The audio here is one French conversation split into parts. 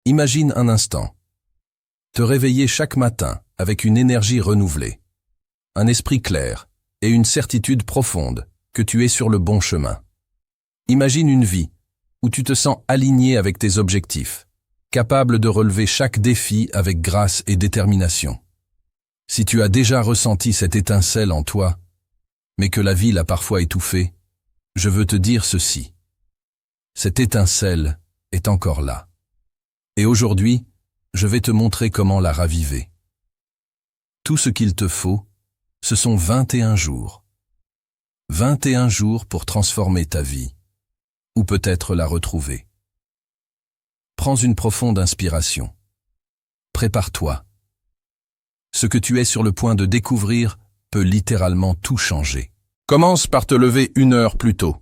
Imagine un instant. Te réveiller chaque matin avec une énergie renouvelée, un esprit clair et une certitude profonde que tu es sur le bon chemin. Imagine une vie où tu te sens aligné avec tes objectifs, capable de relever chaque défi avec grâce et détermination. Si tu as déjà ressenti cette étincelle en toi, mais que la vie l'a parfois étouffée, je veux te dire ceci. Cette étincelle est encore là. Et aujourd'hui, je vais te montrer comment la raviver. Tout ce qu'il te faut, ce sont 21 jours. 21 jours pour transformer ta vie, ou peut-être la retrouver. Prends une profonde inspiration. Prépare-toi. Ce que tu es sur le point de découvrir peut littéralement tout changer. Commence par te lever 1 heure plus tôt.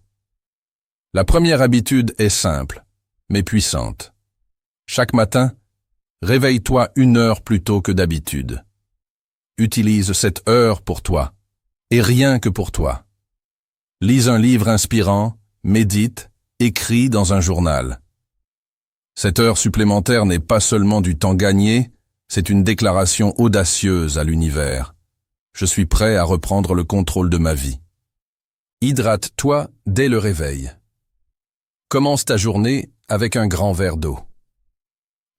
La première habitude est simple, mais puissante. Chaque matin, réveille-toi 1 heure plus tôt que d'habitude. Utilise cette heure pour toi, et rien que pour toi. Lis un livre inspirant, médite, écris dans un journal. Cette heure supplémentaire n'est pas seulement du temps gagné, c'est une déclaration audacieuse à l'univers. Je suis prêt à reprendre le contrôle de ma vie. Hydrate-toi dès le réveil. Commence ta journée avec un grand verre d'eau.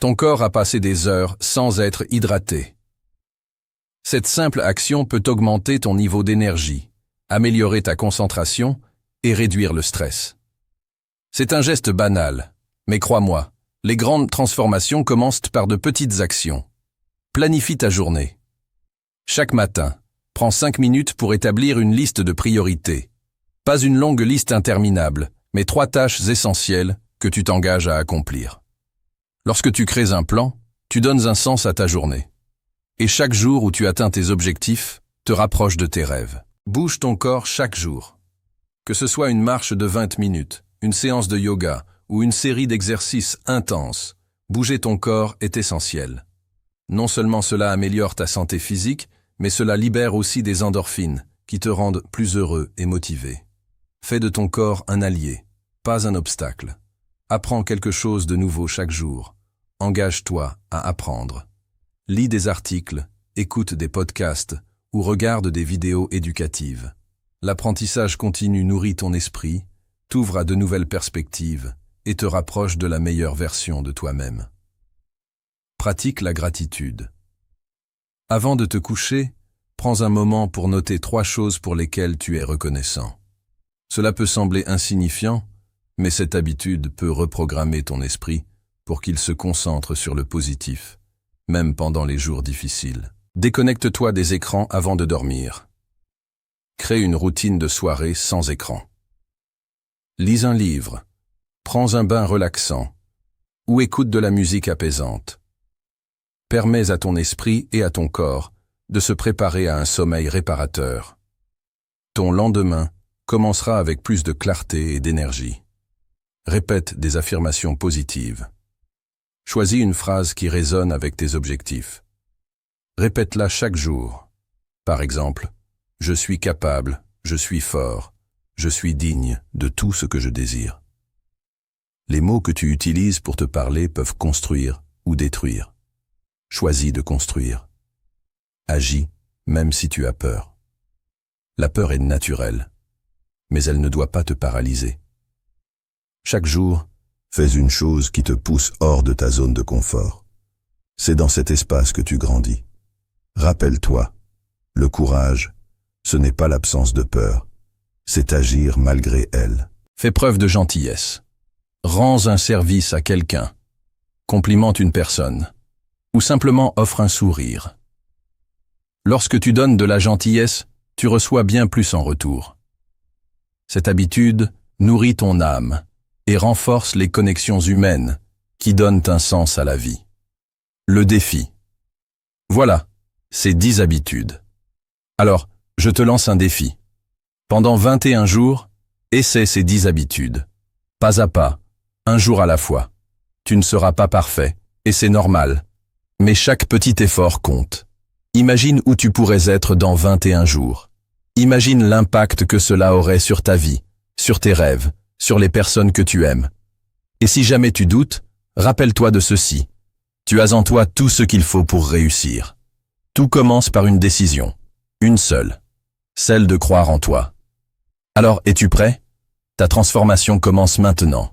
Ton corps a passé des heures sans être hydraté. Cette simple action peut augmenter ton niveau d'énergie, améliorer ta concentration et réduire le stress. C'est un geste banal, mais crois-moi, les grandes transformations commencent par de petites actions. Planifie ta journée. Chaque matin, prends 5 minutes pour établir une liste de priorités. Pas une longue liste interminable, mais 3 tâches essentielles que tu t'engages à accomplir. Lorsque tu crées un plan, tu donnes un sens à ta journée. Et chaque jour où tu atteins tes objectifs, te rapproche de tes rêves. Bouge ton corps chaque jour. Que ce soit une marche de 20 minutes, une séance de yoga ou une série d'exercices intenses, bouger ton corps est essentiel. Non seulement cela améliore ta santé physique, mais cela libère aussi des endorphines qui te rendent plus heureux et motivé. Fais de ton corps un allié, pas un obstacle. Apprends quelque chose de nouveau chaque jour. Engage-toi à apprendre. Lis des articles, écoute des podcasts ou regarde des vidéos éducatives. L'apprentissage continu nourrit ton esprit, t'ouvre à de nouvelles perspectives et te rapproche de la meilleure version de toi-même. Pratique la gratitude. Avant de te coucher, prends un moment pour noter 3 choses pour lesquelles tu es reconnaissant. Cela peut sembler insignifiant, mais cette habitude peut reprogrammer ton esprit pour qu'il se concentre sur le positif, même pendant les jours difficiles. Déconnecte-toi des écrans avant de dormir. Crée une routine de soirée sans écran. Lis un livre, prends un bain relaxant ou écoute de la musique apaisante. Permets à ton esprit et à ton corps de se préparer à un sommeil réparateur. Ton lendemain commencera avec plus de clarté et d'énergie. Répète des affirmations positives. Choisis une phrase qui résonne avec tes objectifs. Répète-la chaque jour. Par exemple, « Je suis capable, je suis fort, je suis digne de tout ce que je désire ». Les mots que tu utilises pour te parler peuvent construire ou détruire. Choisis de construire. Agis même si tu as peur. La peur est naturelle, mais elle ne doit pas te paralyser. Chaque jour, fais une chose qui te pousse hors de ta zone de confort. C'est dans cet espace que tu grandis. Rappelle-toi, le courage, ce n'est pas l'absence de peur, c'est agir malgré elle. Fais preuve de gentillesse. Rends un service à quelqu'un. Complimente une personne. Ou simplement offre un sourire. Lorsque tu donnes de la gentillesse, tu reçois bien plus en retour. Cette habitude nourrit ton âme et renforce les connexions humaines qui donnent un sens à la vie. Le défi. Voilà, ces 10 habitudes. Alors, je te lance un défi. Pendant 21 jours, essaie ces 10 habitudes. Pas à pas, un jour à la fois. Tu ne seras pas parfait, et c'est normal. Mais chaque petit effort compte. Imagine où tu pourrais être dans 21 jours. Imagine l'impact que cela aurait sur ta vie, sur tes rêves, sur les personnes que tu aimes. Et si jamais tu doutes, rappelle-toi de ceci. Tu as en toi tout ce qu'il faut pour réussir. Tout commence par une décision. Une seule. Celle de croire en toi. Alors, es-tu prêt? Ta transformation commence maintenant.